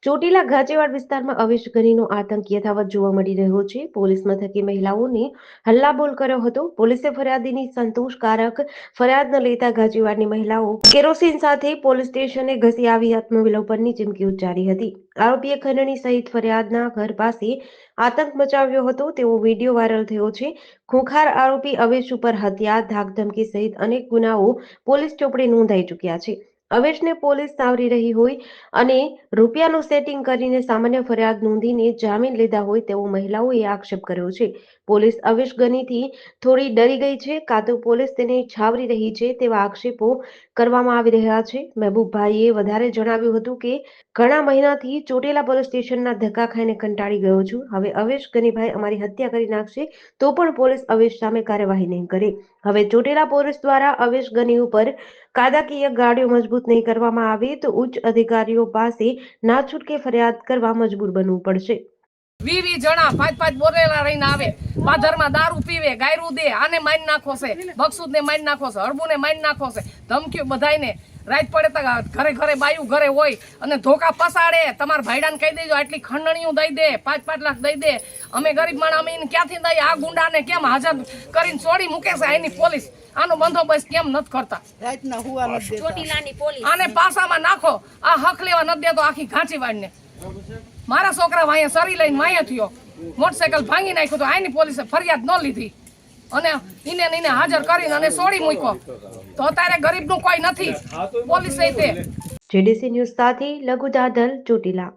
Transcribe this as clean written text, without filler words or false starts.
ચોટીલા ગાજેવાડ વિસ્તારમાં અવેશ ગનીનો આતંક યથાવત જોવા મળી રહ્યો છે। પોલીસ મથકે મહિલાઓને હલ્લાબોલ કર્યો હતો। પોલીસે ફરિયાદીની સંતોષકારક ફરિયાદ ન લેતા ગાજેવાડની મહિલાઓ કેરોસીન સાથે પોલીસ સ્ટેશને ઘસી આવી આત્મવિલોપનની ચીમકી ઉચ્ચારી હતી। આરોપીએ ખંડણી સહિત ફરિયાદના ઘર પાસે આતંક મચાવ્યો હતો તેવો વિડીયો વાયરલ થયો છે। ખોખાર આરોપી અવેશ ઉપર હત્યા, ધાકધમકી સહિત અનેક ગુનાઓ પોલીસ ચોપડે નોંધાઈ ચૂક્યા છે। અવેશને પોલીસ સાવરી રહી હોય અને રૂપિયાનું સેટિંગ કરીને સામાન્ય ફરિયાદ નોંધીને જામીન લીધા હોય તેવો મહિલાઓએ આક્ષેપ કર્યો છે। પોલીસ અવેશ ગનીથી થોડી ડરી ગઈ છે, કાં તો પોલીસ તેને છાવરી રહી છે તેવા આક્ષેપો કરવામાં આવી રહ્યા છે। મહેબૂબભાઈએ વધારે જણાવ્યું હતું કે ઘણા મહિનાથી ચોટીલા પોલીસ સ્ટેશનના ધક્કા ખાઈને કંટાળી ગયો છું। હવે અવેશ ગનીભાઈ અમારી હત્યા કરી નાખશે તો પણ પોલીસ અવેશ સામે કાર્યવાહી નહીં કરે। હવે ચોટીલા પોલીસ દ્વારા અવેશ ગની ઉપર કાયદાકીય ગાડીઓ મજબૂત નહીં કરવામાં આવે તો ઉચ્ચ અધિકારીઓ પાસે ના છૂટકે ફરિયાદ કરવા મજબૂર બનવું પડશે। 20 જણા 5-5 બોરેલા રહીને આવે, પાદરમાં દારૂ પીવે, ગાયરું દે, આને મારી નાખો છે, બક્ષુદને મારી નાખો છે, હળબુને મારી નાખો છે, ધમકીઓ બધાયને રાત પડે તો ઘરે ઘરે બાયું ઘરે હોય અને ધોકા પસાડે। તમારા ભાઈડાને કહી દેજો આટલી ખંડણીઓ દઈ દે, 5-5 લાખ દઈ દે। અમે ગરીબ માણસ અમે એને ક્યાંથી દઈએ? આ ગુંડાને કેમ હાજર કરીને છોડી મૂકે છે એની પોલીસ? આનો બંદોબસ્ત કેમ નથી કરતા? આને પાસામાં નાખો। આ હક લેવા નથી દેતો આખી ઘાંચીવાડને। મારા છોકરા વાંહે સરી લઈને માયા થયો, મોટરસાયકલ ભાંગી નાખ્યું તો આની પોલીસે ફરિયાદ ન લીધી અને એને હાજર કરીને અને છોડી મૂક્યો। તો અત્યારે ગરીબનું કોઈ નથી, પોલીસે તે। જેડીસી ન્યૂઝ સાથે લઘુ દાદલ, ચોટીલા।